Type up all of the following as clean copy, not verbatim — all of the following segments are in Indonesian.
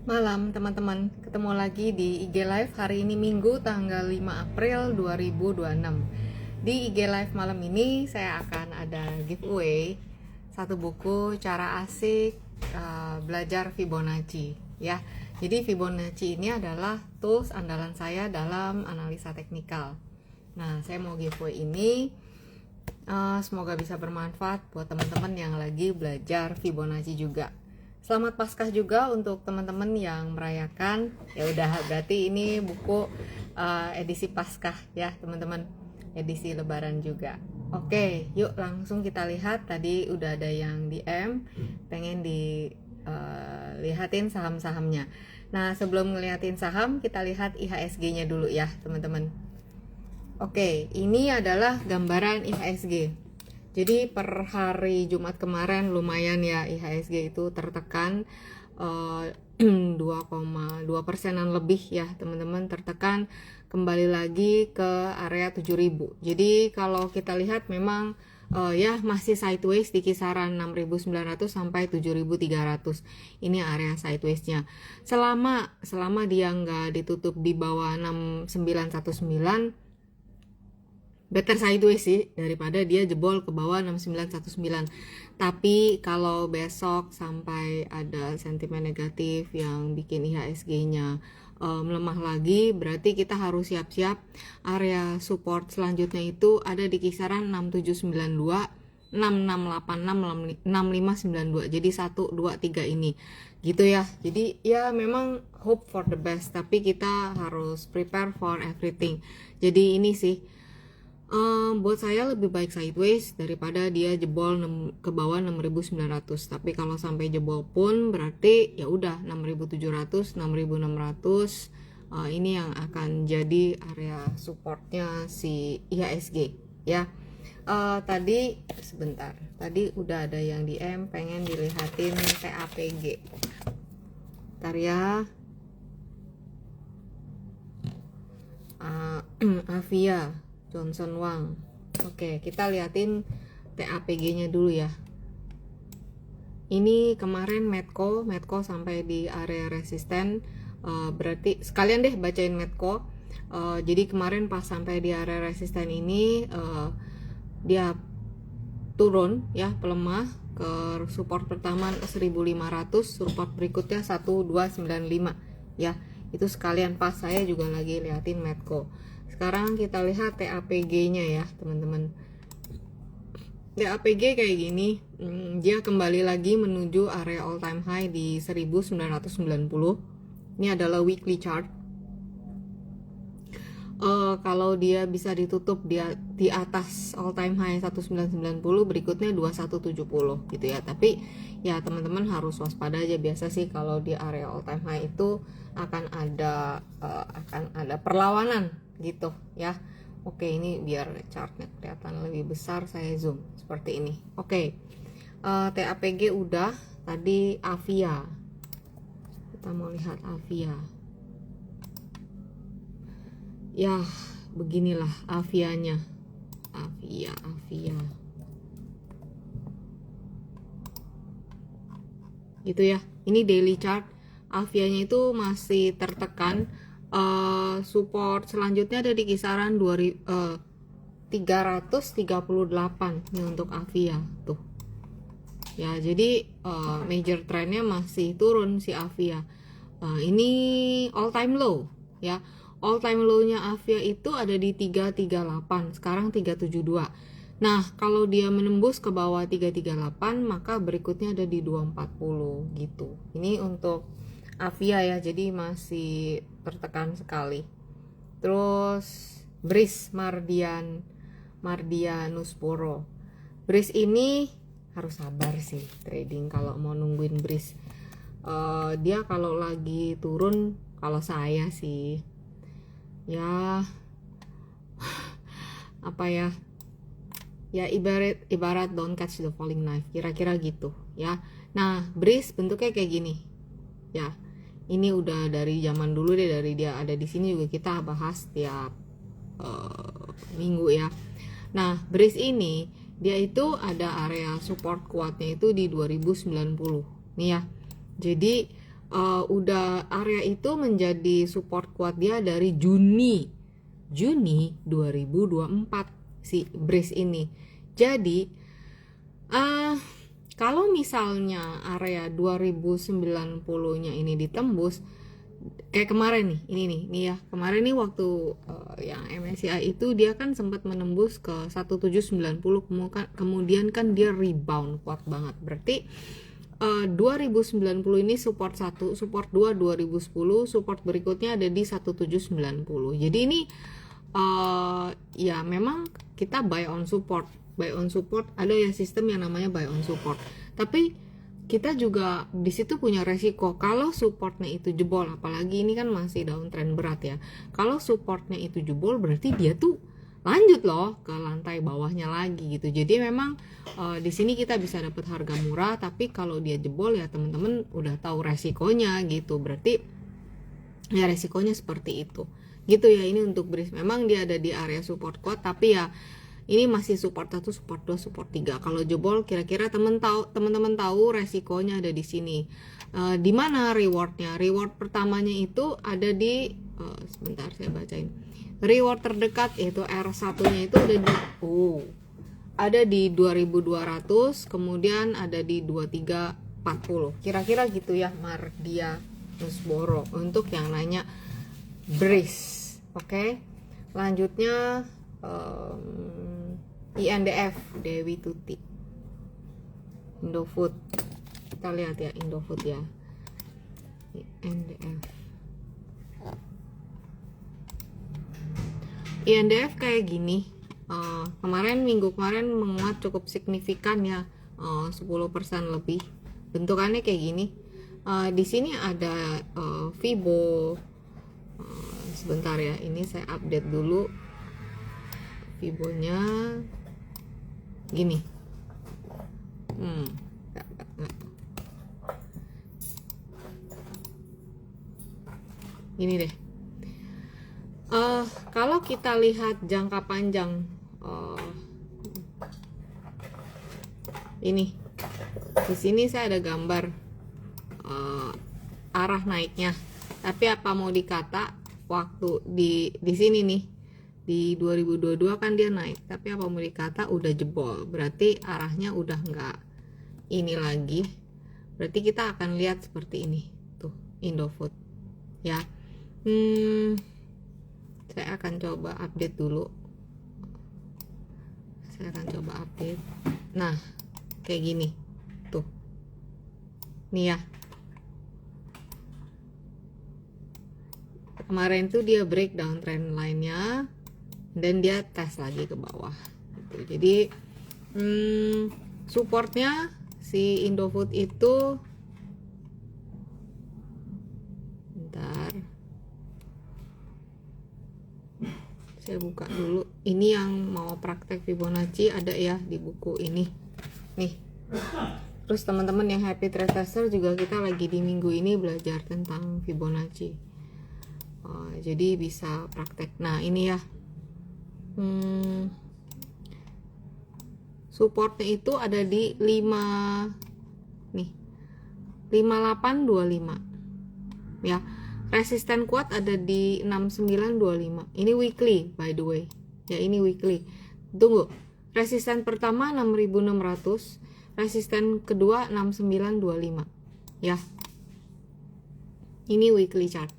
Malam teman-teman, ketemu lagi di IG Live hari ini Minggu tanggal 5 April 2026. Di IG Live malam ini saya akan ada giveaway satu buku cara asik belajar Fibonacci ya. Jadi Fibonacci ini adalah tools andalan saya dalam analisa teknikal. Nah, saya mau giveaway ini semoga bisa bermanfaat buat teman-teman yang lagi belajar Fibonacci juga. Selamat Paskah juga untuk teman-teman yang merayakan. Ya udah, berarti ini buku edisi Paskah ya teman-teman, edisi Lebaran juga. Oke, yuk langsung kita lihat. Tadi udah ada yang DM pengen dilihatin saham-sahamnya. Nah, sebelum ngeliatin saham, kita lihat IHSG-nya dulu ya teman-teman. Oke, ini adalah gambaran IHSG. Jadi per hari Jumat kemarin lumayan ya IHSG itu tertekan 2,2%-an lebih ya teman-teman, tertekan kembali lagi ke area 7.000. Jadi kalau kita lihat memang ya masih sideways di kisaran 6.900 sampai 7.300. Ini area sideways-nya. Selama dia nggak ditutup di bawah 6919, better sideways sih daripada dia jebol ke bawah 6919. Tapi kalau besok sampai ada sentimen negatif yang bikin IHSG-nya melemah lagi, berarti kita harus siap-siap area support selanjutnya itu ada di kisaran 6792, 6686, 6592. Jadi 1 2 3 ini gitu ya. Jadi ya memang hope for the best, tapi kita harus prepare for everything. Jadi ini sih buat saya lebih baik sideways daripada dia jebol ke bawah 6.900. Tapi kalau sampai jebol pun berarti ya udah 6.700, 6.600 ini yang akan jadi area supportnya si IHSG ya. Tadi sebentar, tadi udah ada yang DM pengen dilihatin TAPG. Bentar ya. Avia Johnson Wang. Oke, kita liatin TAPG-nya dulu ya. Ini kemarin Medco sampai di area resisten. Berarti sekalian deh bacain Medco. Jadi kemarin pas sampai di area resisten ini dia turun ya, pelemah ke support pertama 1.500, support berikutnya 1.295 ya. Itu sekalian pas saya juga lagi liatin Medco. Sekarang kita lihat TAPG-nya ya teman-teman. TAPG kayak gini, dia kembali lagi menuju area all time high di 1990. Ini adalah weekly chart. Kalau dia bisa ditutup dia di atas all time high 1990, berikutnya 2170 gitu ya. Tapi ya teman-teman harus waspada aja. Biasa sih kalau di area all time high itu akan ada perlawanan gitu ya. Oke, ini biar chartnya kelihatan lebih besar saya zoom seperti ini. Oke, TAPG udah. Tadi Avia, kita mau lihat Avia ya. Beginilah Avianya. Avia gitu ya. Ini daily chart. Avianya itu masih tertekan. Support selanjutnya ada di kisaran 338 ini untuk Avia tuh ya. Jadi major trendnya masih turun si Avia. Ini all time low ya. All time low-nya Avia itu ada di 338, sekarang 372. Nah, kalau dia menembus ke bawah 338, maka berikutnya ada di 240 gitu. Ini untuk Avia ya, jadi masih tertekan sekali. Terus Bris Mardianusporo. Bris ini harus sabar sih trading kalau mau nungguin Bris. Dia kalau lagi turun, kalau saya sih ya apa ya, ibarat don't catch the falling knife, kira-kira gitu ya. Nah, Bris bentuknya kayak gini ya. Ini udah dari zaman dulu deh, dari dia ada di sini juga kita bahas tiap minggu ya. Nah, Bris ini dia itu ada area support kuatnya itu di 2090 nih ya. Jadi udah area itu menjadi support kuat dia dari Juni 2024 si breeze ini. Jadi kalau misalnya area 2090-nya ini ditembus, kayak kemarin nih, ini ya, kemarin nih waktu yang MSCI itu dia kan sempat menembus ke 1790, kemudian kan dia rebound kuat banget. Berarti 2090 ini support 1, support 2 2010, support berikutnya ada di 1790. Jadi ini ya memang kita buy on support ada ya sistem yang namanya buy on support, tapi kita juga di situ punya resiko kalau supportnya itu jebol, apalagi ini kan masih downtrend berat ya. Kalau supportnya itu jebol berarti dia tuh lanjut loh ke lantai bawahnya lagi gitu. Jadi memang di sini kita bisa dapat harga murah, tapi kalau dia jebol ya teman-teman udah tahu resikonya gitu. Berarti ya resikonya seperti itu gitu ya. Ini untuk breeze memang dia ada di area support kuat, tapi ya ini masih support 1, support 2, support 3. Kalau jebol kira-kira teman-teman tahu resikonya ada di sini. Di mana rewardnya? Reward pertamanya itu ada di sebentar saya bacain. Reward terdekat yaitu R1-nya itu ada di 2200, kemudian ada di 2340. Kira-kira gitu ya Mardia Nusboro untuk yang nanya breeze. Oke. Lanjutnya INDF Dewi Tuti, Indofood. Kita lihat ya Indofood ya. INDF kayak gini. Minggu kemarin menguat cukup signifikan ya, 10% lebih. Bentukannya kayak gini. Di sini ada Fibo. Sebentar ya, ini saya update dulu. Fibonya gini. Gini deh. Kalau kita lihat jangka panjang, ini di sini saya ada gambar arah naiknya. Tapi apa mau dikata, waktu di sini nih di 2022 kan dia naik, tapi apa mau dikata udah jebol, berarti arahnya udah nggak ini lagi. Berarti kita akan lihat seperti ini tuh Indofood ya. Saya akan coba update dulu. Nah kayak gini tuh nih ya. Kemarin tuh dia breakdown trend line-nya dan dia tes lagi ke bawah gitu. Jadi supportnya si Indofood itu, bentar saya buka dulu. Ini yang mau praktek Fibonacci ada ya di buku ini nih. Terus teman-teman yang happy trade tester juga, kita lagi di minggu ini belajar tentang Fibonacci, jadi bisa praktek. Nah ini ya, supportnya itu ada di 5 nih, 5825 ya. Resisten kuat ada di 6925. Ini weekly by the way ya, ini weekly. Tunggu, resisten pertama 6600, resisten kedua 6925 ya. Ini weekly chart.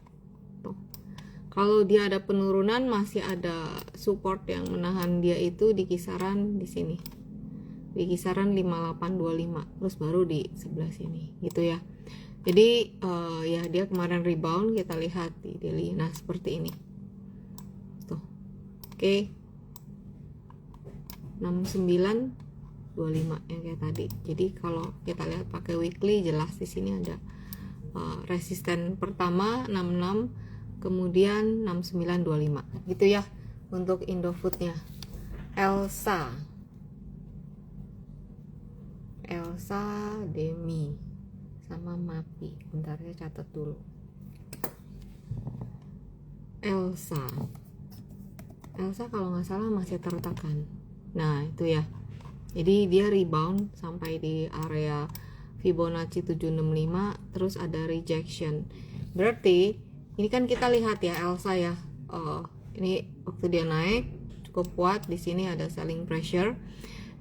Kalau dia ada penurunan, masih ada support yang menahan dia itu di kisaran di sini, di kisaran 5825, terus baru di sebelah sini gitu ya. Jadi ya dia kemarin rebound, kita lihat di daily. Nah seperti ini tuh. Oke. 6925 yang kayak tadi. Jadi kalau kita lihat pakai weekly, jelas di sini ada resisten pertama 66, kemudian 6925 gitu ya untuk Indofoodnya. Elsa Demi sama Mapi, bentar saya catat dulu. Elsa kalau nggak salah masih tertekan. Nah itu ya, jadi dia rebound sampai di area Fibonacci 765, terus ada rejection. Berarti ini kan kita lihat ya Elsa ya, ini waktu dia naik cukup kuat, di sini ada selling pressure,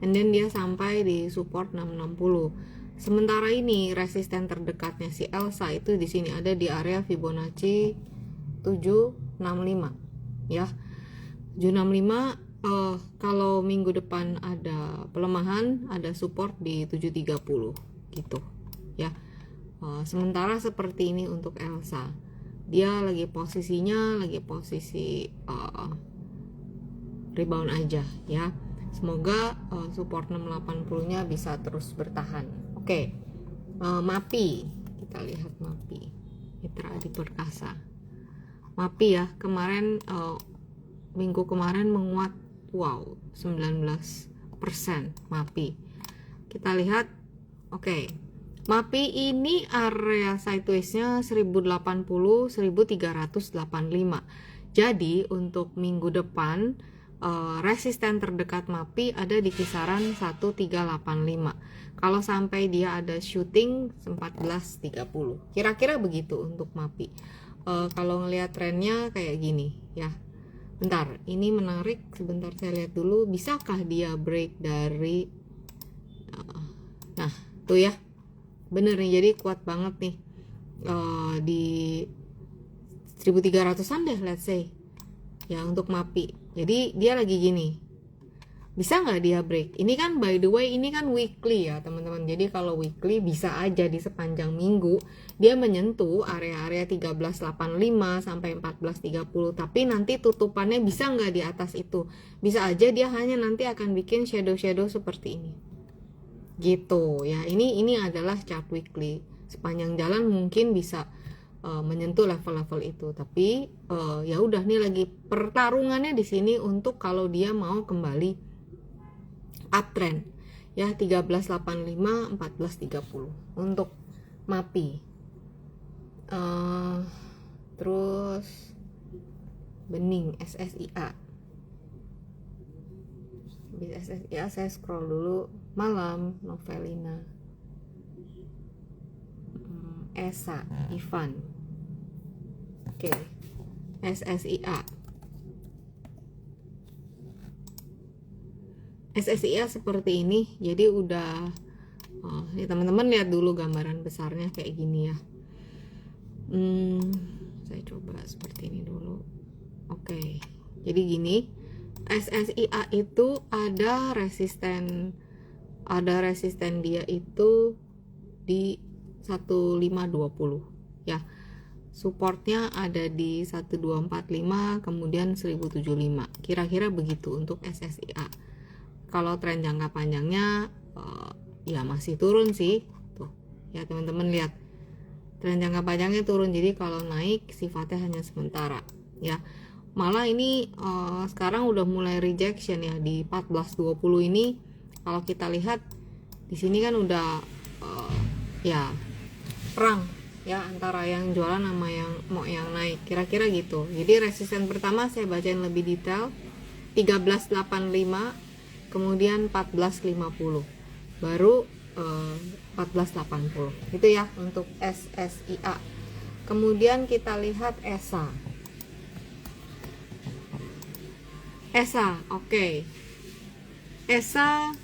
and then dia sampai di support 660. Sementara ini resisten terdekatnya si Elsa itu di sini ada di area Fibonacci 765 ya. 765. Kalau minggu depan ada pelemahan, ada support di 730 gitu ya. Sementara seperti ini untuk Elsa, dia lagi posisinya lagi posisi rebound aja ya. Semoga support 680 nya bisa terus bertahan. Oke. MAPI, kita lihat MAPI, Mitra Adi Perkasa. MAPI ya, kemarin minggu kemarin menguat, wow, 19% MAPI. Kita lihat, oke. MAPI ini area sideways-nya 1080, 1385. Jadi untuk minggu depan resisten terdekat MAPI ada di kisaran 1385. Kalau sampai dia ada shooting 1430. Kira-kira begitu untuk MAPI. Kalau ngelihat trennya kayak gini ya. Bentar, ini menarik. Sebentar saya lihat dulu, bisakah dia break dari nah, tuh ya. Bener nih, jadi kuat banget nih di 1300-an deh, let's say. Ya, untuk MAPI. Jadi dia lagi gini. Bisa nggak dia break? Ini kan by the way, ini kan weekly ya teman-teman. Jadi kalau weekly bisa aja di sepanjang minggu dia menyentuh area-area 1385 sampai 1430. Tapi nanti tutupannya bisa nggak di atas itu? Bisa aja dia hanya nanti akan bikin shadow-shadow seperti ini. Gitu ya. Ini adalah chart weekly. Sepanjang jalan mungkin bisa menyentuh level-level itu. Tapi ya udah, nih lagi pertarungannya di sini untuk kalau dia mau kembali uptrend ya, 1385 1430 untuk MAPI. Terus bening SSIA. Di SSIA saya scroll dulu, malam Novelina, Esa Ivan. Oke. SSIA seperti ini. Jadi udah ya teman-teman lihat dulu gambaran besarnya kayak gini ya. Saya coba seperti ini dulu. Oke. Jadi gini, SSIA itu ada resisten dia itu di 1520 ya. Supportnya ada di 1245, kemudian 1075. Kira-kira begitu untuk SSIA. Kalau tren jangka panjangnya ya masih turun sih. Tuh ya teman-teman lihat, tren jangka panjangnya turun. Jadi kalau naik sifatnya hanya sementara ya. Malah ini sekarang udah mulai rejection ya di 1420 ini. Kalau kita lihat di sini kan udah ya perang ya antara yang jualan sama yang mau yang naik, kira-kira gitu. Jadi resisten pertama saya bacain lebih detail, 1385, kemudian 1450, baru 1480. Itu ya untuk SSIA. Kemudian kita lihat ESA. Oke. ESA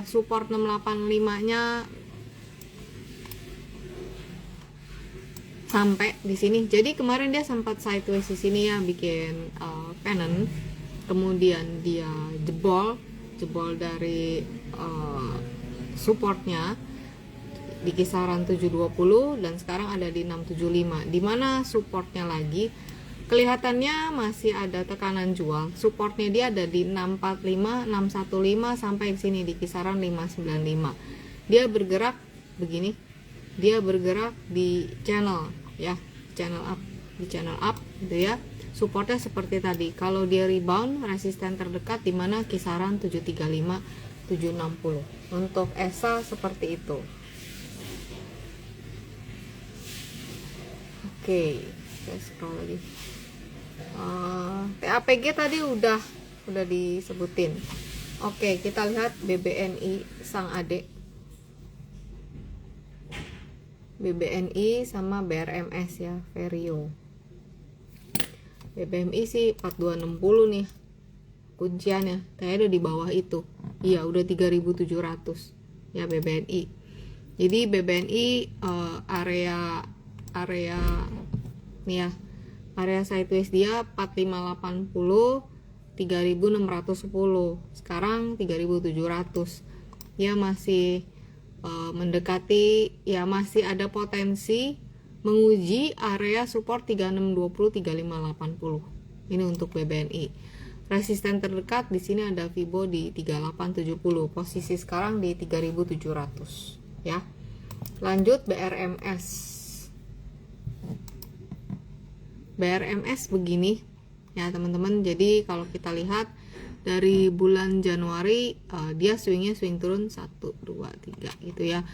support 685-nya sampai di sini. Jadi kemarin dia sempat sideways di sini ya, bikin pennant. Kemudian dia jebol dari supportnya di kisaran 720 dan sekarang ada di 675. Di mana supportnya lagi kelihatannya masih ada tekanan jual. Supportnya dia ada di 645, 615 sampai di sini di kisaran 595. Dia bergerak begini. Dia bergerak di channel ya, di channel up gitu ya. Supportnya seperti tadi. Kalau dia rebound, resisten terdekat di mana kisaran 735, 760. Untuk ESA seperti itu. Oke, saya scroll lagi. TAPG tadi udah disebutin. Oke, kita lihat BBNI sang adek. BBNI sama BRMS ya, Vario. BBMI sih 4260 nih kunciannya, kayaknya udah di bawah itu. Iya, udah 3700 ya BBNI. Jadi BBNI area nih ya, area sideways dia 4580, 3610, sekarang 3700 ya, masih mendekati ya, masih ada potensi menguji area support 3620, 3580. Ini untuk BBNI. Resisten terdekat di sini ada Fibo di 3870. Posisi sekarang di 3700 ya. Lanjut BRMS. BRMS begini ya teman-teman. Jadi kalau kita lihat dari bulan Januari dia swing turun 1 2 3 gitu ya.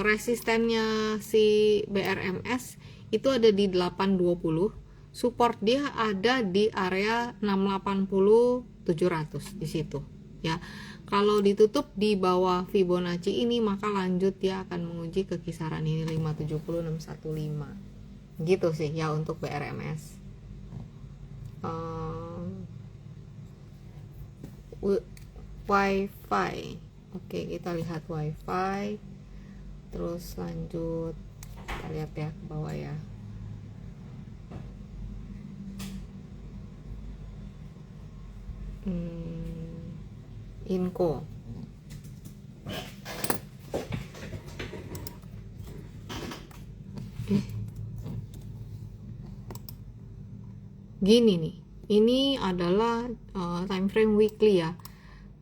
Resistennya si BRMS itu ada di 820, support dia ada di area 680 700 di situ ya. Kalau ditutup di bawah Fibonacci ini maka lanjut dia akan menguji ke kisaran ini 570 615 gitu sih ya untuk BRMS. Wi-Fi, oke, kita lihat Wi-Fi. Terus lanjut kita lihat ya ke bawah ya. Inco. Gini nih, ini adalah time frame weekly ya.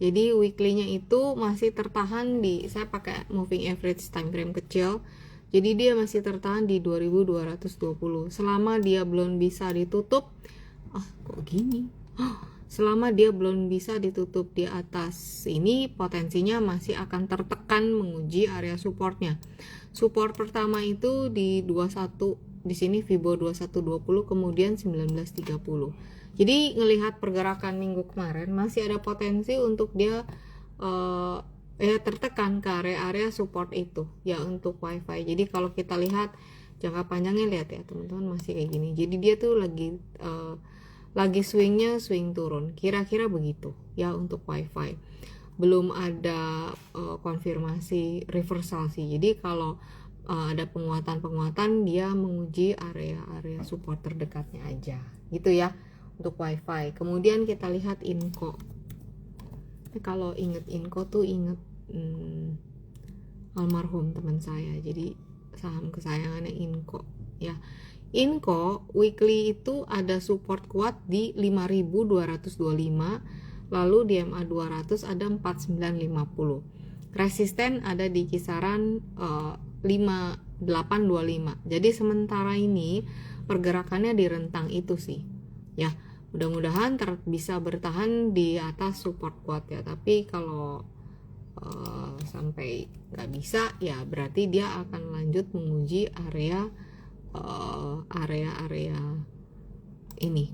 Jadi weekly-nya itu masih tertahan di, saya pakai moving average time frame kecil. Jadi dia masih tertahan di 2220. Selama dia belum bisa ditutup, kok gini? Selama dia belum bisa ditutup di atas ini, potensinya masih akan tertekan menguji area supportnya. Support pertama itu di 21, di sini Fibo 2120, kemudian 1930. Jadi ngelihat pergerakan minggu kemarin masih ada potensi untuk dia tertekan ke area-area support itu ya untuk Wi-Fi. Jadi kalau kita lihat jangka panjangnya, lihat ya teman-teman, masih kayak gini. Jadi dia tuh lagi swingnya swing turun, kira-kira begitu ya untuk Wi-Fi. Belum ada konfirmasi reversal sih. Jadi kalau ada penguatan dia menguji area-area support terdekatnya aja gitu ya untuk Wi-Fi. Kemudian kita lihat Inco. Kalau inget Inco tuh inget almarhum teman saya, jadi saham kesayangannya Inco ya. Inco weekly itu ada support kuat di 5225, lalu di MA 200 ada 4950. Resisten ada di kisaran 5825. Jadi sementara ini pergerakannya di rentang itu sih. Ya, mudah-mudahan bisa bertahan di atas support kuat ya. Tapi kalau sampai nggak bisa ya berarti dia akan lanjut menguji area ini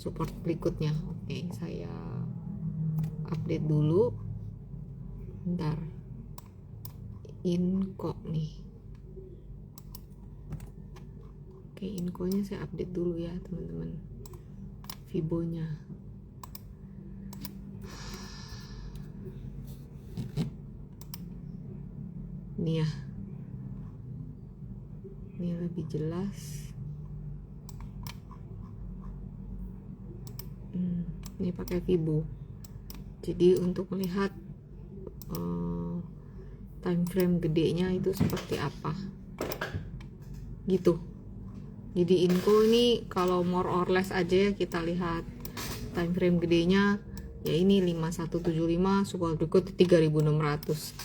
support berikutnya. Oke, saya update dulu bentar. Inco nih. Oke, Inco-nya saya update dulu ya teman-teman, Fibonya. Nih ya, ini lebih jelas. Ini pakai Fibo. Jadi untuk melihat time frame gedenya itu seperti apa gitu. Jadi Inco ini kalau more or less aja ya, kita lihat time frame gedenya ya ini 5175, support berikut 3600.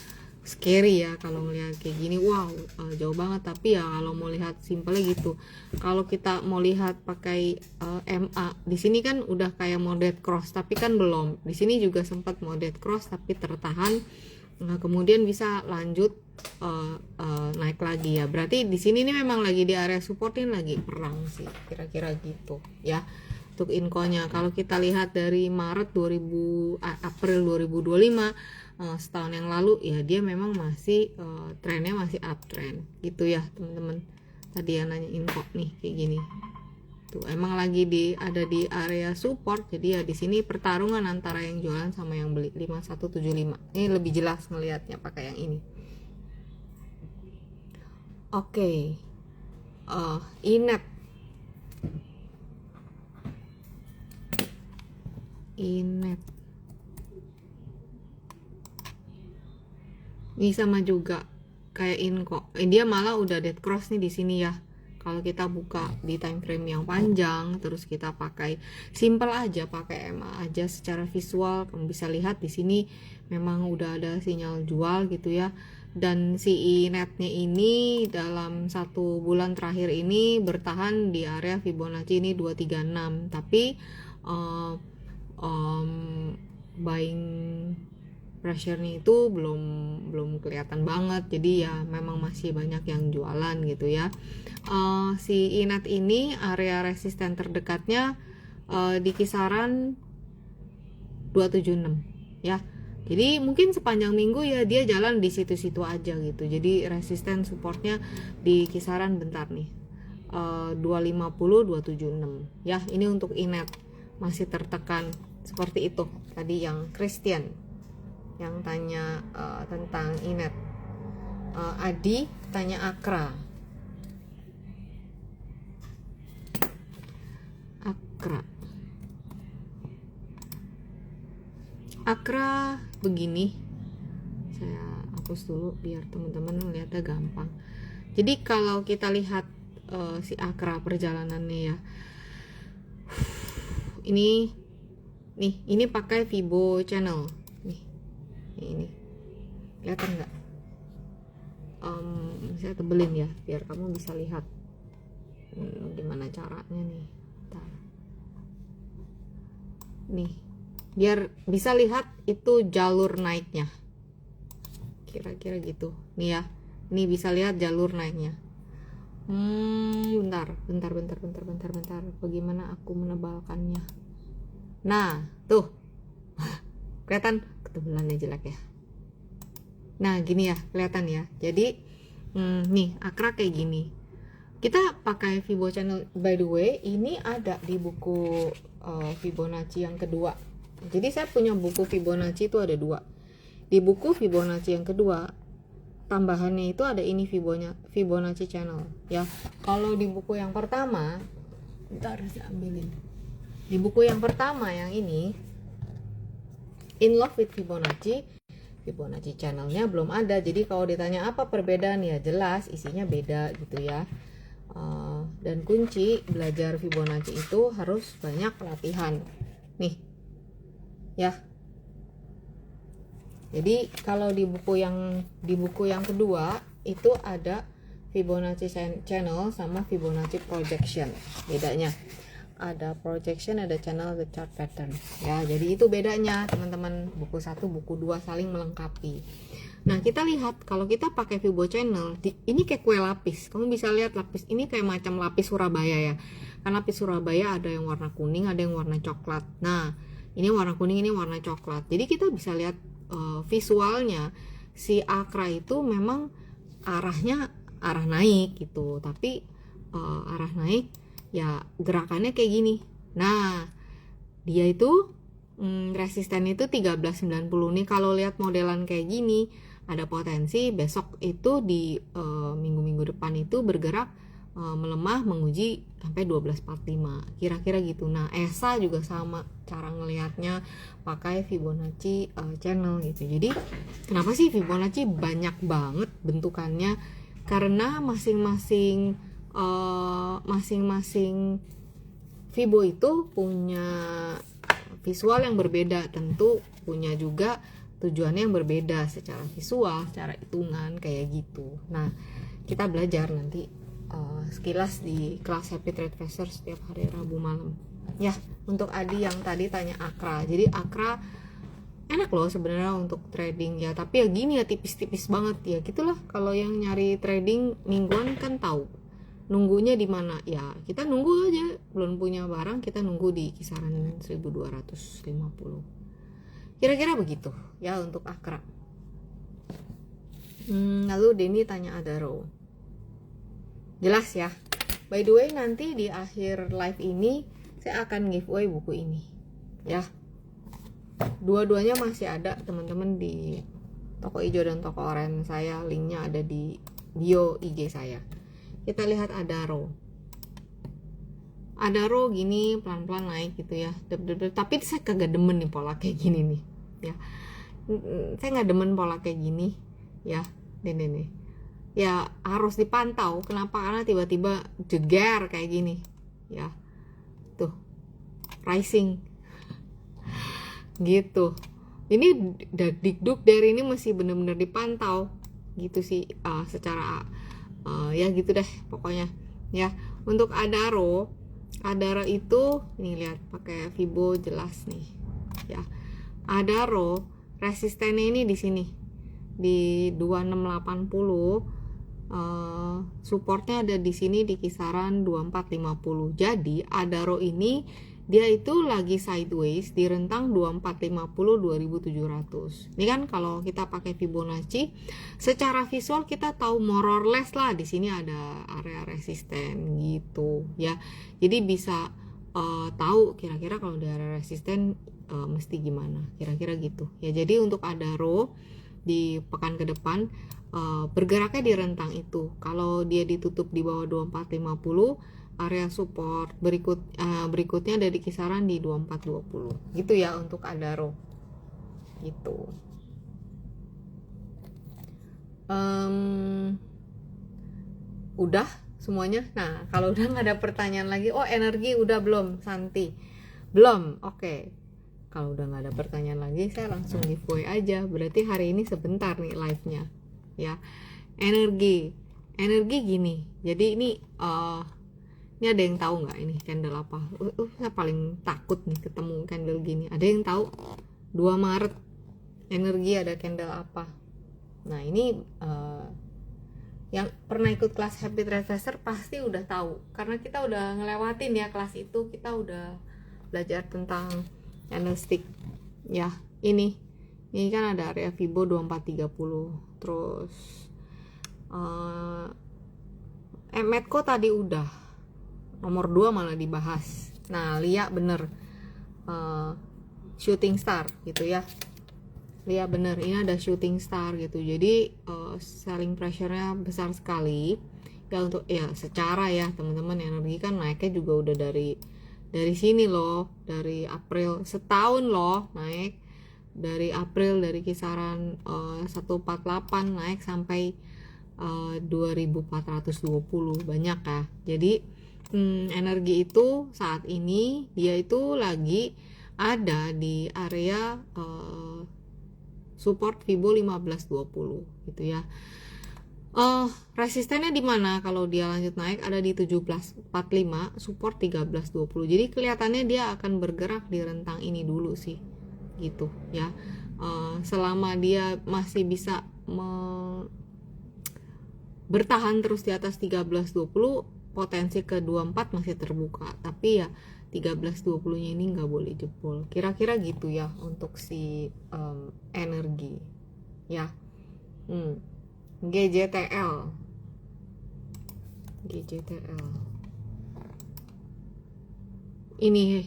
Scary ya kalau melihat kayak gini. Wow, jauh banget. Tapi ya kalau mau lihat simpelnya gitu, kalau kita mau lihat pakai MA di sini kan udah kayak mau dead cross, tapi kan belum. Di sini juga sempat mau dead cross tapi tertahan. Nah, kemudian bisa lanjut naik lagi ya. Berarti di sini nih memang lagi di area support, ini lagi perang sih, kira-kira gitu ya. Untuk Inco-nya kalau kita lihat dari April 2025 setahun yang lalu, ya dia memang masih trennya masih uptrend gitu ya teman-teman. Tadi yang nanyain kok nih kayak gini tuh, emang lagi ada di area support, jadi ya di sini pertarungan antara yang jualan sama yang beli. 5175 ini lebih jelas ngelihatnya pakai yang ini. Oke. Inet ini sama juga kayak Inco. Dia malah udah dead cross nih di sini ya. Kalau kita buka di time frame yang panjang, terus kita pakai simple aja, pakai EMA aja secara visual, kamu bisa lihat di sini memang udah ada sinyal jual gitu ya. Dan si netnya ini dalam 1 bulan terakhir ini bertahan di area Fibonacci ini 236, tapi buying pressure-nya itu belum kelihatan banget, jadi ya memang masih banyak yang jualan gitu ya. Si inet ini area resisten terdekatnya di kisaran 276 ya. Jadi mungkin sepanjang minggu ya dia jalan di situ-situ aja gitu. Jadi resisten supportnya di kisaran bentar nih 250 276 ya. Ini untuk inet masih tertekan seperti itu. Tadi yang Christian yang tanya tentang inet. Adi tanya Akra begini, saya hapus dulu biar teman-teman melihatnya gampang. Jadi kalau kita lihat si Akra perjalanannya ya, ini pakai Fibo channel nih, ini kelihatan nggak? Saya tebelin ya biar kamu bisa lihat gimana caranya nih. Bentar. Nih biar bisa lihat itu jalur naiknya, kira-kira gitu nih ya. Ini bisa lihat jalur naiknya. Bentar. Bagaimana aku menebalkannya? Nah, tuh. Kelihatan ketebalannya jelek ya. Nah, gini ya, kelihatan ya. Jadi, nih, Akra kayak gini. Kita pakai Fibo channel, by the way, ini ada di buku Fibonacci yang kedua. Jadi saya punya buku Fibonacci itu ada 2. Di buku Fibonacci yang kedua, tambahannya itu ada ini Fibonacci channel ya. Kalau di buku yang pertama, bentar saya ambilin. Di buku yang pertama yang ini, In Love with Fibonacci channelnya belum ada. Jadi kalau ditanya apa perbedaan, ya jelas isinya beda gitu ya. Dan kunci belajar Fibonacci itu harus banyak latihan nih ya. Jadi kalau di buku yang kedua itu ada Fibonacci channel sama Fibonacci projection. Bedanya ada projection, ada channel, ada chart pattern ya. Jadi itu bedanya teman-teman, buku 1 buku 2 saling melengkapi. Nah, kita lihat kalau kita pakai Fibo channel, ini kayak kue lapis. Kamu bisa lihat lapis ini kayak macam lapis Surabaya ya. Kan lapis Surabaya ada yang warna kuning, ada yang warna coklat. Nah, ini warna kuning, ini warna coklat. Jadi kita bisa lihat visualnya si Akra itu memang arahnya arah naik gitu. Tapi arah naik ya gerakannya kayak gini. Nah, dia itu resisten itu 1390 nih. Kalau lihat modelan kayak gini, ada potensi besok itu di minggu-minggu depan itu bergerak melemah menguji sampai 1245 kira-kira gitu. Nah, ESA juga sama cara ngelihatnya pakai Fibonacci channel gitu. Jadi kenapa sih Fibonacci banyak banget bentukannya? Karena masing-masing Fibo itu punya visual yang berbeda, tentu punya juga tujuannya yang berbeda secara visual, secara hitungan kayak gitu. Nah, kita belajar nanti sekilas di kelas Happy Trade Tracer setiap hari Rabu malam ya. Untuk Adi yang tadi tanya Akra, jadi Akra enak loh sebenarnya untuk trading ya, tapi ya gini ya, tipis-tipis banget ya gitulah. Kalau yang nyari trading mingguan kan tahu nunggunya di mana ya. Kita nunggu aja, belum punya barang kita nunggu di kisaran 1250 Kira-kira begitu ya untuk Akra. Lalu Denny tanya Adaro. Jelas ya. By the way, nanti di akhir live ini saya akan giveaway buku ini ya. Dua-duanya masih ada teman-teman di toko hijau dan toko oranye saya. Linknya ada di bio IG saya. Kita lihat Adaro. Adaro gini pelan-pelan naik gitu ya. Tapi saya kagak demen nih pola kayak gini nih ya. Saya nggak demen pola kayak gini ya. Nih. Ya harus dipantau. Kenapa? Karena tiba-tiba jeger kayak gini ya. Tuh rising gitu. Ini dikduk dari ini masih bener-bener dipantau gitu sih, secara ya gitu deh pokoknya ya. Untuk Adaro itu nih, lihat pakai Fibo jelas nih ya. Adaro resistennya ini di sini di 2680, supportnya ada di sini di kisaran 2450. Jadi Adaro ini dia itu lagi sideways di rentang 2450 2700. Ini kan kalau kita pakai Fibonacci secara visual kita tahu more or less lah di sini ada area resisten gitu ya. Jadi bisa tahu kira-kira kalau di area resisten mesti gimana kira-kira gitu ya. Jadi untuk Adaro di pekan ke depan bergeraknya di rentang itu. Kalau dia ditutup di bawah 2450, area support berikutnya ada di kisaran di 2420 gitu ya untuk Adaro gitu. Udah semuanya. Nah kalau udah nggak ada pertanyaan lagi, energi udah belum Santi? Belum, oke. Kalau udah nggak ada pertanyaan lagi, saya langsung giveaway aja. Berarti hari ini sebentar nih live-nya ya. Energi gini. Jadi ini ada yang tahu nggak ini candle apa? Saya paling takut nih ketemu candle gini. Ada yang tahu? 2 Maret energi ada candle apa? Nah ini yang pernah ikut kelas Happy Trader pasti udah tahu, karena kita udah ngelewatin ya kelas itu. Kita udah belajar tentang candlestick ya. Ini kan ada area Fibo 2430. Terus Medco tadi udah, nomor 2 malah dibahas. Nah Lia bener, shooting star gitu ya. Lia bener, ini ada shooting star gitu. Jadi selling pressure-nya besar sekali ya. Untuk ya secara ya teman-teman, energi kan naiknya juga udah dari sini loh, dari April setahun loh naik. Dari April dari kisaran 148 naik sampai 2420, banyak ya. Jadi energi itu saat ini dia itu lagi ada di area support Fibo 1520 gitu ya. Resistennya di mana? Kalau dia lanjut naik ada di 1745, support 1320. Jadi kelihatannya dia akan bergerak di rentang ini dulu sih gitu ya. Selama dia masih bisa bertahan terus di atas 1320, potensi ke 24 masih terbuka. Tapi ya 1320 nya ini nggak boleh jebol. Kira-kira gitu ya untuk si energi ya. GJTL ini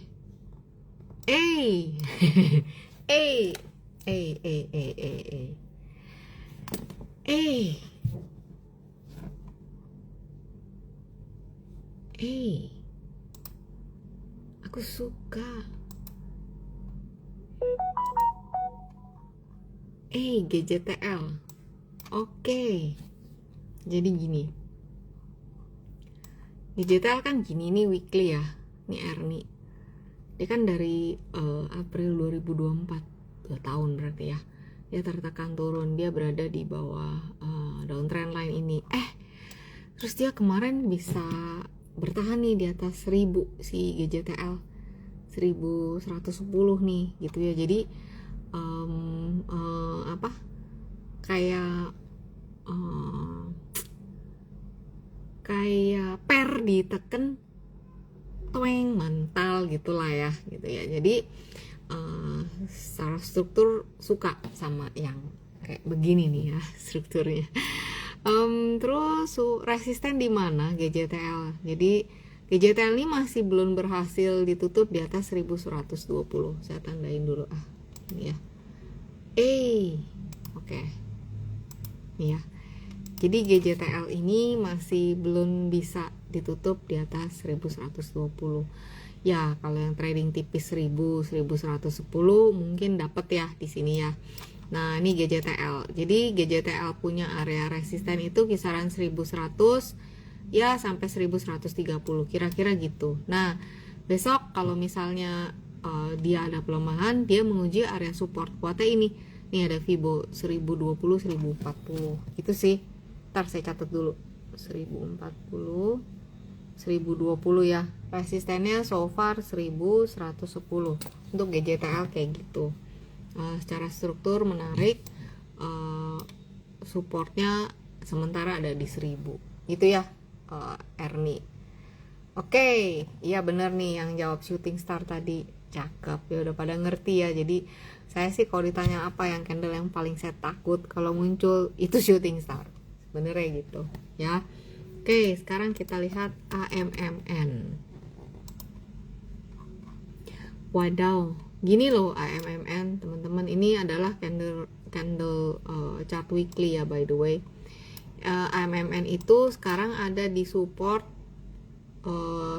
aku suka GJTL. Oke. Jadi gini, GJTL kan gini nih weekly ya. Ini R nih. Dia kan dari April 2024, 2 tahun berarti ya. Dia tertekan turun, dia berada di bawah downtrend line ini. Terus dia kemarin bisa bertahan nih di atas 1000 si GJTL. 1110 nih gitu ya. Jadi kayak per diteken toeng mantal gitulah ya gitu ya. Jadi secara struktur suka sama yang kayak begini nih ya strukturnya. Terus resisten di mana GJTL? Jadi GJTL ini masih belum berhasil ditutup di atas 1120. Saya tandain dulu ini ya. Oke. Nih ya. Jadi GJTL ini masih belum bisa ditutup di atas 1120. Ya, kalau yang trading tipis 1110 mungkin dapat ya di sini ya. Nah, ini GJTL. Jadi GJTL punya area resisten itu kisaran 1100 ya sampai 1130 kira-kira gitu. Nah, besok kalau misalnya dia ada pelemahan, dia menguji area support kuatnya ini. Nih ada Fibo 1020 1040. Gitu sih. Ntar saya catat dulu. 1040 1020 ya. Resistennya so far 1110 untuk GJTL kayak gitu. Secara struktur menarik, supportnya sementara ada di 1000 gitu ya. Erni. Oke, iya bener nih yang jawab shooting star tadi. Cakep ya, udah pada ngerti ya. Jadi saya sih kalau ditanya apa yang candle yang paling saya takut kalau muncul itu shooting star, sebenarnya gitu ya. Oke, sekarang kita lihat AMMN. Wadaw, gini loh AMMN teman-teman. Ini adalah candle chart weekly ya by the way. AMMN itu sekarang ada di support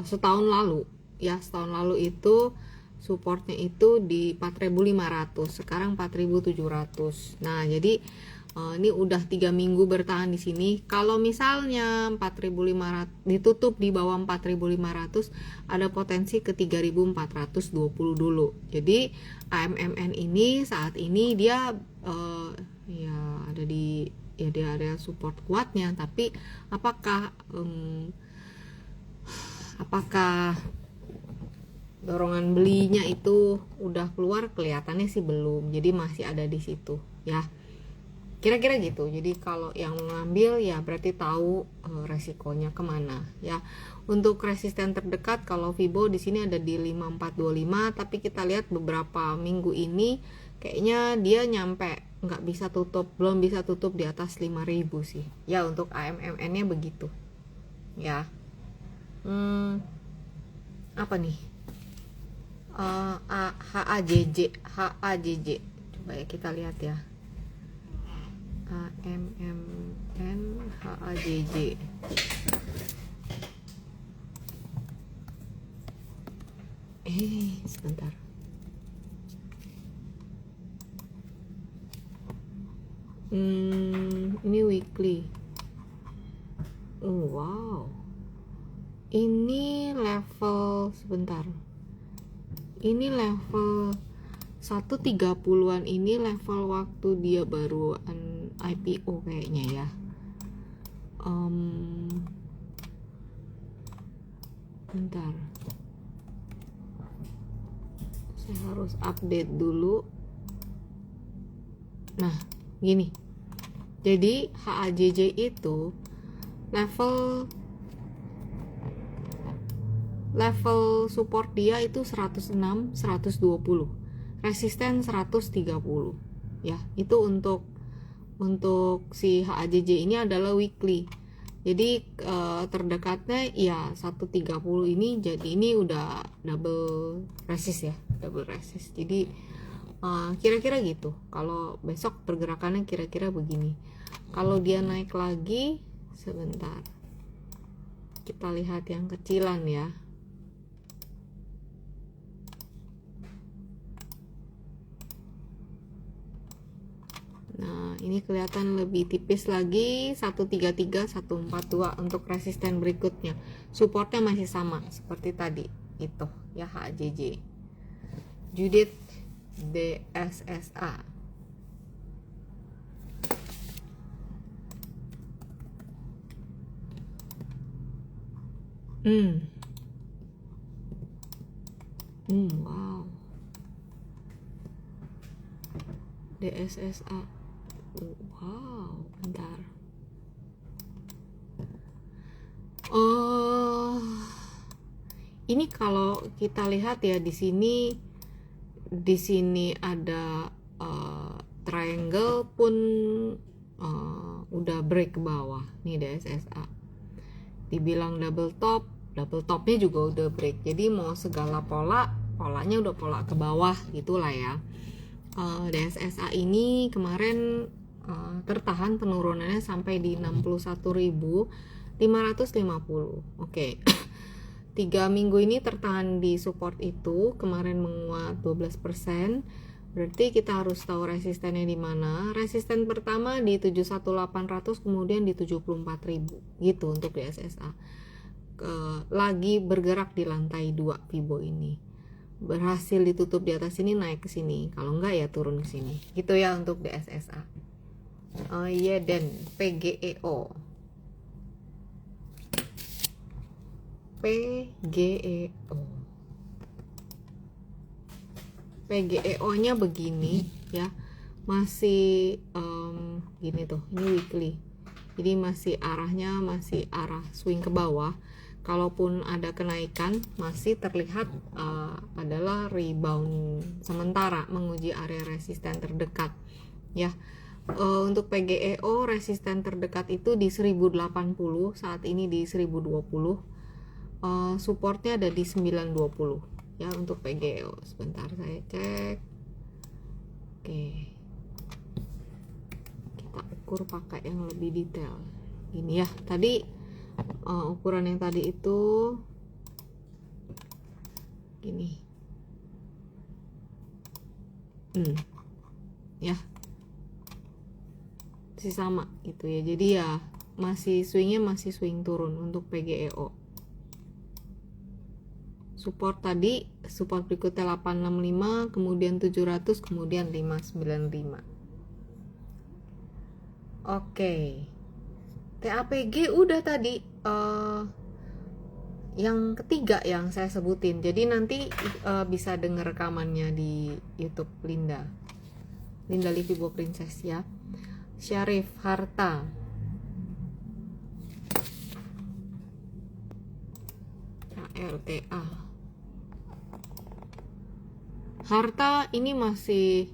setahun lalu ya. Setahun lalu itu supportnya itu di 4.500, sekarang 4.700. Nah jadi ini udah 3 minggu bertahan di sini. Kalau misalnya 4.500 ditutup di bawah 4.500, ada potensi ke 3.420 dulu. Jadi AMMN ini saat ini dia ya ada di area support kuatnya, tapi apakah dorongan belinya itu udah keluar? Kelihatannya sih belum. Jadi masih ada di situ ya. Kira-kira gitu. Jadi kalau yang mengambil ya berarti tahu resikonya kemana ya. Untuk resisten terdekat kalau Fibo di sini ada di 5425, tapi kita lihat beberapa minggu ini kayaknya dia nyampe nggak bisa tutup, belum bisa tutup di atas 5000 sih. Ya untuk AMMN-nya begitu. Ya. Apa nih? HAJJ. Coba ya kita lihat ya. AMMN HAJJ. Sebentar. Ini weekly. Wow. Ini level sebentar. Ini level 130-an, ini level waktu dia baru IPO kayaknya ya. Bentar. Saya harus update dulu. Nah, gini. Jadi HAJJ itu level support dia itu 106, 120. Resisten 130. Ya, itu untuk si HAJJ ini adalah weekly. Jadi terdekatnya ya 130 ini, jadi ini udah double resist ya, double resist. Jadi kira-kira gitu. Kalau besok pergerakannya kira-kira begini. Kalau dia naik lagi, sebentar. Kita lihat yang kecilan ya. Nah, ini kelihatan lebih tipis lagi, 133, 142 untuk resisten berikutnya. Supportnya masih sama seperti tadi, itu ya HJJ. Judith DSSA. Wow. DSSA. Wow, bentar. Ini kalau kita lihat ya di sini di sini ada triangle pun udah break ke bawah nih DSSA. Dibilang double topnya juga udah break. Jadi mau segala polanya udah pola ke bawah gitulah ya. DSSA ini kemarin tertahan penurunannya sampai di 61.550. Oke. 3 minggu ini tertahan di support itu, kemarin menguat 12%. Berarti kita harus tahu resistennya di mana. Resisten pertama di 71.800, kemudian di 74.000 gitu untuk DSSA. Lagi bergerak di lantai 2 Fibo ini. Berhasil ditutup di atas sini, naik ke sini. Kalau enggak ya turun ke sini. Gitu ya untuk DSSA. Dan PGEO. PGEO-nya begini ya, masih gini tuh, ini weekly, jadi masih arahnya masih arah swing ke bawah. Kalaupun ada kenaikan masih terlihat adalah rebound sementara menguji area resisten terdekat ya. Untuk PGEO resisten terdekat itu di 1080, saat ini di 1020. Supportnya ada di 920 ya untuk PGEO. Sebentar saya cek. Oke, kita ukur pakai yang lebih detail ini ya. Tadi ukuran yang tadi itu gini ya, masih sama gitu ya. Jadi ya masih swingnya masih swing turun untuk PGEO. Support tadi, support berikutnya 865, kemudian 700, kemudian 595. Oke. TAPG udah tadi yang ketiga yang saya sebutin. Jadi nanti bisa denger rekamannya di YouTube Linda Livibo Princess ya. Syarif Harta. RTA. Harta ini masih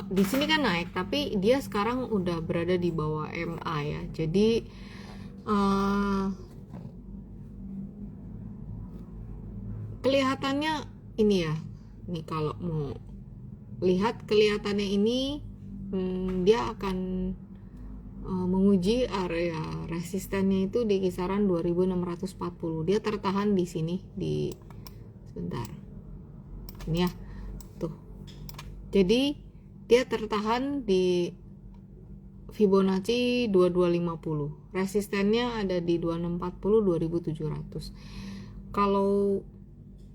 di sini kan naik, tapi dia sekarang udah berada di bawah MA ya. Jadi kelihatannya ini ya, nih kalau mau lihat kelihatannya ini dia akan menguji area resistennya itu di kisaran 2640. Dia tertahan di sini di sebentar ini ya tuh. Jadi dia tertahan di Fibonacci 2250. Resistennya ada di 2640, 2700. Kalau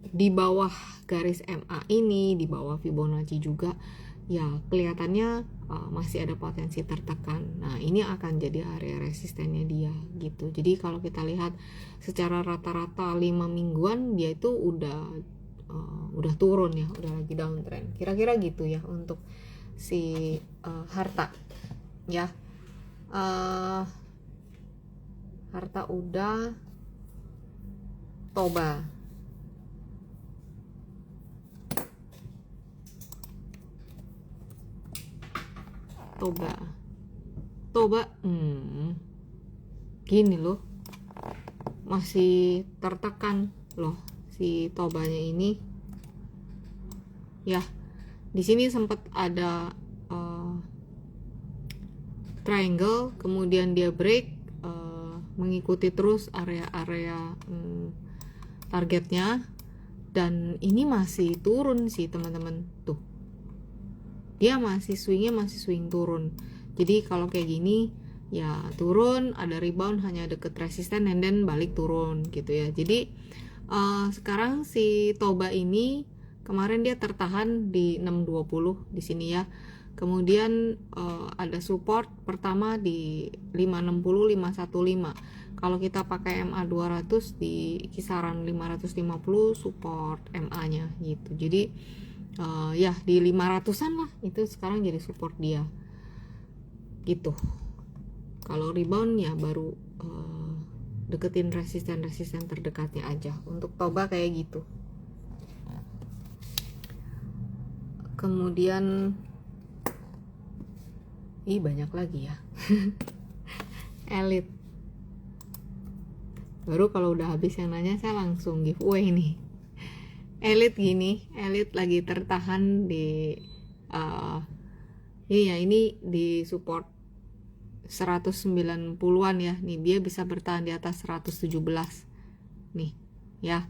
di bawah garis MA ini, di bawah Fibonacci juga, ya kelihatannya masih ada potensi tertekan. Nah, ini akan jadi area resistennya dia gitu. Jadi kalau kita lihat secara rata-rata 5 mingguan dia itu udah turun ya, udah lagi downtrend. Kira-kira gitu ya untuk si Harta ya. Harta udah. Toba gini loh, masih tertekan loh si Tobanya ini ya. Di sini sempat ada triangle, kemudian dia break, mengikuti terus area-area targetnya, dan ini masih turun sih teman-teman tuh. Dia masih swing turun. Jadi kalau kayak gini ya turun, ada rebound hanya deket resisten and then balik turun gitu ya. Jadi sekarang si Toba ini kemarin dia tertahan di 620 di sini ya. Kemudian ada support pertama di 560, 515. Kalau kita pakai MA 200 di kisaran 550 support MA-nya gitu. Jadi ya di 500-an lah itu sekarang jadi support dia gitu. Kalau rebound ya baru deketin resisten terdekatnya aja. Untuk Toba kayak gitu. Kemudian banyak lagi ya. Elite. Baru kalau udah habis yang nanya saya langsung giveaway nih. Elite gini, Elite lagi tertahan di ini di support 190-an ya. Nih dia bisa bertahan di atas 117 nih ya.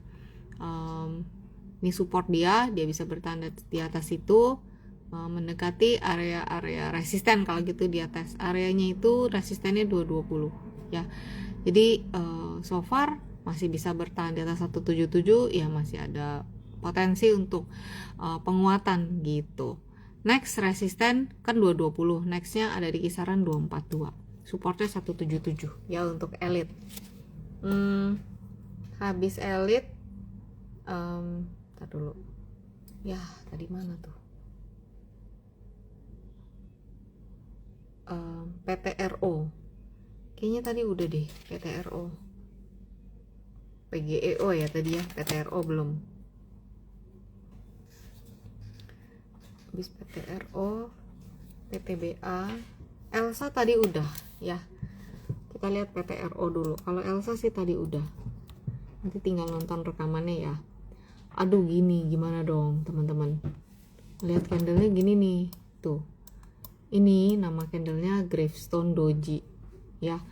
Ini support dia bisa bertahan di atas itu, mendekati area resisten. Kalau gitu di atas areanya itu resistennya 220 ya. Jadi so far masih bisa bertahan di atas 177 ya, masih ada potensi untuk penguatan gitu. Next resisten kan 220, nextnya ada di kisaran 242, supportnya 177 ya untuk Elite. Habis Elite dulu ya, tadi mana tuh? PTRO kayaknya tadi udah deh. PTRO, PGEO ya tadi ya, PTRO belum. Habis PTRO, PTBA, Elsa tadi udah ya. Kita lihat PTRO dulu. Kalau Elsa sih tadi udah, nanti tinggal nonton rekamannya ya. Aduh gini gimana dong teman-teman, lihat candlenya gini nih tuh. Ini nama candlenya Gravestone Doji ya.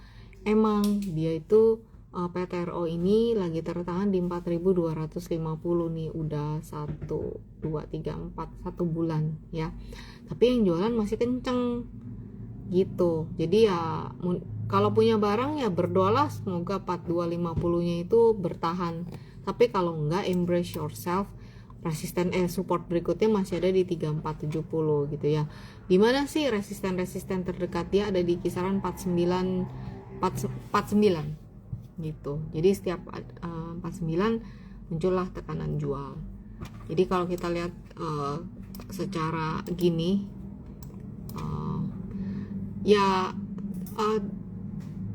Emang dia itu PTRO ini lagi tertahan di 4250 nih, udah 1, 2, 3, 4 1 bulan ya. Tapi yang jualan masih kenceng gitu. Jadi ya kalau punya barang ya berdoalah semoga 4250 nya itu bertahan. Tapi kalau enggak, embrace yourself. Resisten support berikutnya masih ada di 3470 gitu ya. Dimana sih resisten terdekat dia ada di kisaran 49 gitu. Jadi setiap 49 muncullah tekanan jual. Jadi kalau kita lihat secara gini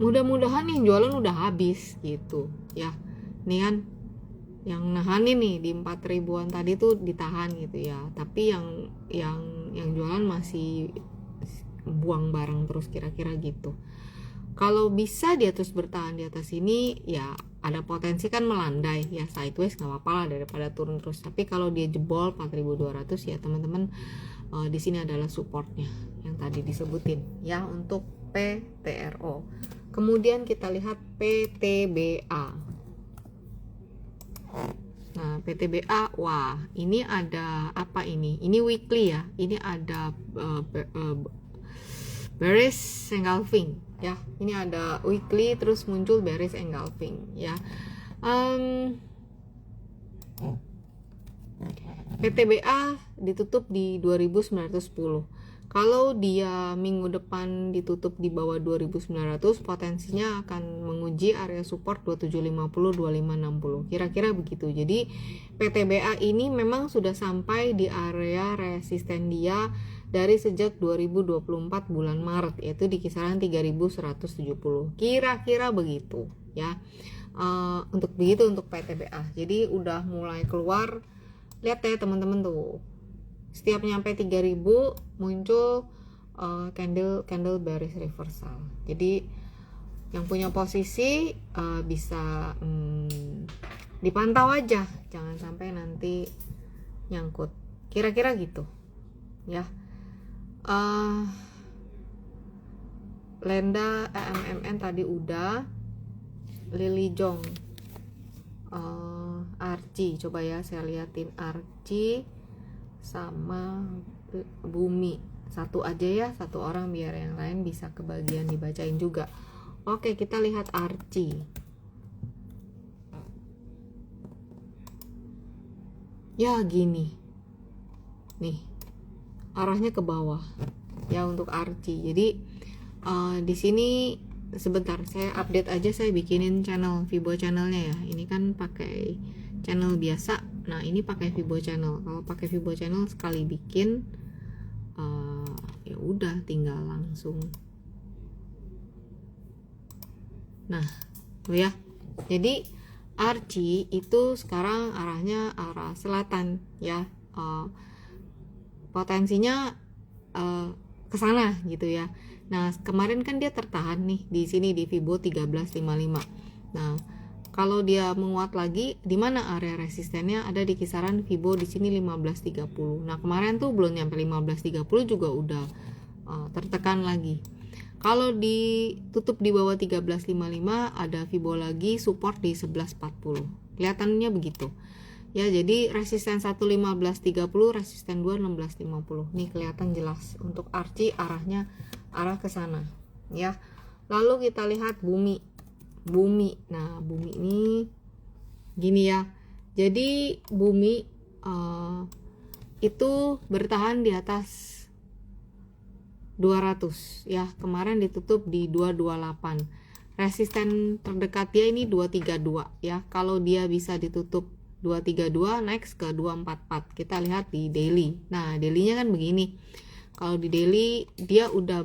mudah-mudahan yang jualan udah habis gitu ya. Nih kan yang nahanin nih di 4.000-an tadi tuh ditahan gitu ya, tapi yang jualan masih buang barang terus, kira-kira gitu. Kalau bisa dia terus bertahan di atas ini ya, ada potensi kan melandai ya, sideways nggak apa-apa lah daripada turun terus. Tapi kalau dia jebol 4.200 ya teman-teman, di sini adalah supportnya yang tadi disebutin ya untuk PTRO. Kemudian kita lihat PTBA. Nah, PTBA, wah, ini ada apa ini? Ini weekly ya. Ini ada bearish engulfing ya. Ini ada weekly terus muncul bearish engulfing ya. PTBA ditutup di 2910. Kalau dia minggu depan ditutup di bawah 2900, potensinya akan menguji area support 2750, 2560. Kira-kira begitu. Jadi PTBA ini memang sudah sampai di area resisten dia dari sejak 2024 bulan Maret, yaitu di kisaran 3170. Kira-kira begitu ya. Untuk PTBA. Jadi udah mulai keluar. Lihat ya teman-teman tuh. Setiap nyampe 3000 muncul candle bearish reversal. Jadi yang punya posisi bisa dipantau aja, jangan sampai nanti nyangkut. Kira-kira gitu ya. Lenda MMN tadi udah. Lily Jong, Archie, coba ya saya liatin Archie sama Bumi. Satu aja ya, satu orang biar yang lain bisa kebagian dibacain juga. Oke, kita lihat Archie. Ya gini nih, arahnya ke bawah ya untuk Archie. Jadi di sini sebentar saya update aja, saya bikinin channel Vibo channelnya ya. Ini kan pakai channel biasa, nah ini pakai Vibo channel. Kalau pakai Vibo channel sekali bikin ya udah tinggal langsung. Nah tuh ya, jadi Archie itu sekarang arahnya arah selatan ya. potensinya ke sana gitu ya. Nah, kemarin kan dia tertahan nih di sini di Fibo 1355. Nah, kalau dia menguat lagi, di mana area resistennya? Ada di kisaran Fibo di sini 1530. Nah, kemarin tuh belum nyampe 1530 juga udah tertekan lagi. Kalau ditutup di bawah 1355, ada Fibo lagi support di 1140. Kelihatannya begitu. Ya, jadi resisten 1 1530, resisten 2 1650. Nih kelihatan jelas untuk arci arahnya arah ke sana ya. Lalu kita lihat bumi. Nah, bumi ini gini ya. Jadi bumi itu bertahan di atas 200 ya. Kemarin ditutup di 228. Resisten terdekat dia ini 232 ya. Kalau dia bisa ditutup 232, next ke 244. Kita lihat di daily. Nah, dailynya kan begini. Kalau di daily dia udah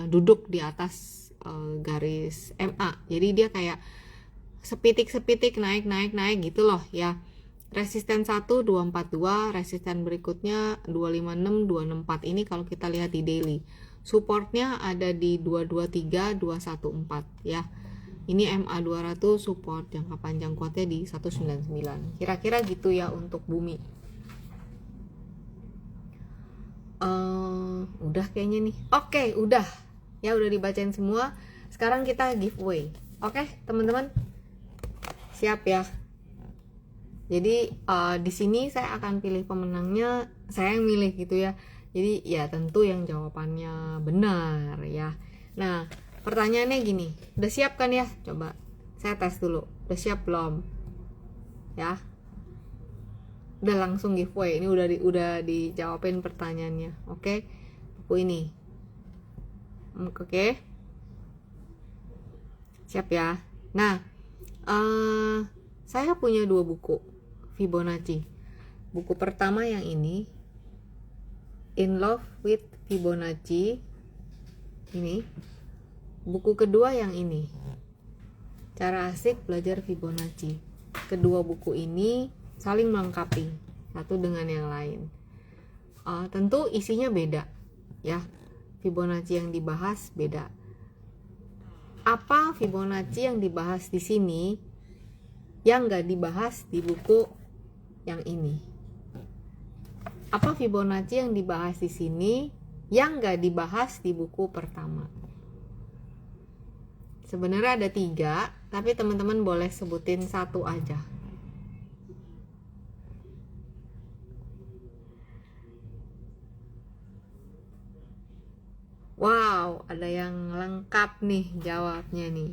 duduk di atas garis MA. Jadi dia kayak sepitik naik gitu loh ya. Resisten 1 242, resisten berikutnya 256, 264. Ini kalau kita lihat di daily. Supportnya ada di 223, 214 ya. Ini MA 200 support jangka panjang kuatnya di 199. Kira-kira gitu ya untuk bumi. Udah kayaknya nih. Oke, udah. Ya udah dibacain semua. Sekarang kita giveaway. Oke, teman-teman. Siap ya. Jadi di sini saya akan pilih pemenangnya. Saya yang milih gitu ya. Jadi ya tentu yang jawabannya benar ya. Nah, pertanyaannya gini, udah siap kan ya? Coba saya tes dulu, udah siap belum? Ya, udah langsung giveaway. Ini udah dijawabin pertanyaannya. Oke, buku ini. Oke, siap ya. Nah, saya punya 2 buku Fibonacci. Buku pertama yang ini, In Love with Fibonacci. Ini. Buku kedua yang ini, Cara Asik Belajar Fibonacci. Kedua buku ini saling melengkapi satu dengan yang lain. Tentu isinya beda ya. Fibonacci yang dibahas beda. Apa Fibonacci yang dibahas di sini yang nggak dibahas di buku yang ini? Apa Fibonacci yang dibahas di sini yang nggak dibahas di buku pertama? Sebenarnya ada 3, tapi teman-teman boleh sebutin 1 aja. Wow, ada yang lengkap nih jawabnya nih.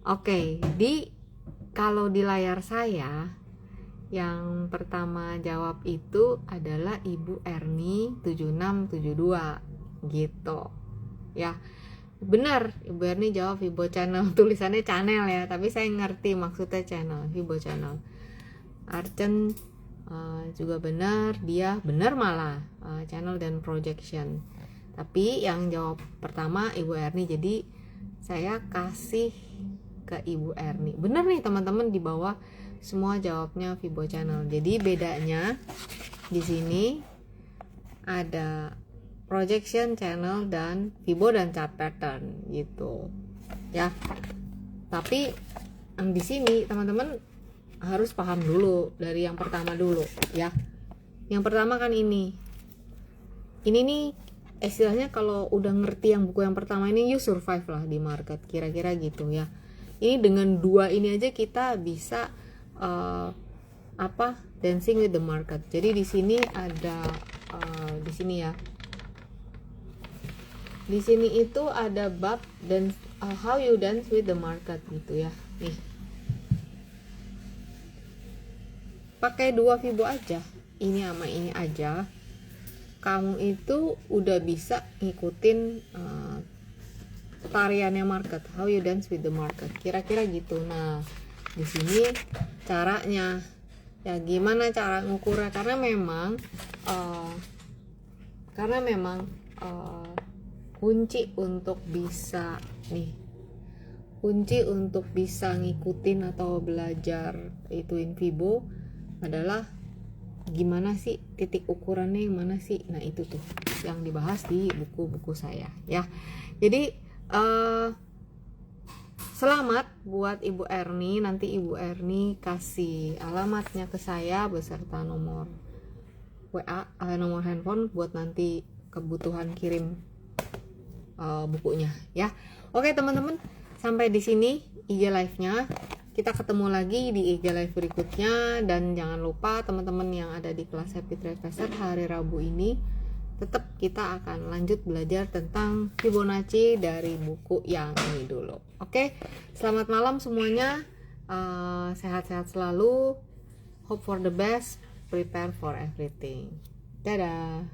Oke, kalau di layar saya yang pertama jawab itu adalah Ibu Erni 7672 gitu ya. Benar, Ibu Erni jawab Fibo Channel. Tulisannya channel ya, tapi saya ngerti maksudnya channel, Fibo Channel. Archen juga benar, dia benar malah channel dan projection. Tapi yang jawab pertama Ibu Erni, jadi saya kasih ke Ibu Erni. Benar nih teman-teman, di bawah semua jawabnya Fibo Channel. Jadi bedanya di sini ada projection, channel, dan Fibo dan chart pattern gitu ya. Tapi yang di sini teman-teman harus paham dulu dari yang pertama dulu ya. Yang pertama kan ini nih istilahnya, kalau udah ngerti yang buku yang pertama ini, you survive lah di market, kira-kira gitu ya. Ini dengan 2 ini aja kita bisa dancing with the market. Jadi di sini ada di sini ya. Di sini itu ada bab dan how you dance with the market gitu ya. Nih. Pakai 2 Fibo aja. Ini sama ini aja. Kamu itu udah bisa ngikutin tariannya market, how you dance with the market. Kira-kira gitu. Nah, di sini caranya. Ya gimana cara ngukurnya? Karena memang kunci untuk bisa ngikutin atau belajar ituin Fibo adalah gimana sih titik ukurannya, yang mana sih. Nah itu tuh yang dibahas di buku-buku saya ya. Jadi selamat buat Ibu Erni. Nanti Ibu Erni kasih alamatnya ke saya beserta nomor WA, nomor handphone buat nanti kebutuhan kirim bukunya ya. Oke teman-teman, sampai di sini IG live-nya. Kita ketemu lagi di IG live berikutnya, dan jangan lupa teman-teman yang ada di kelas Happy Traveler hari Rabu ini, tetap kita akan lanjut belajar tentang Fibonacci dari buku yang ini dulu. Oke, selamat malam semuanya, sehat-sehat selalu, hope for the best, prepare for everything. Dadah.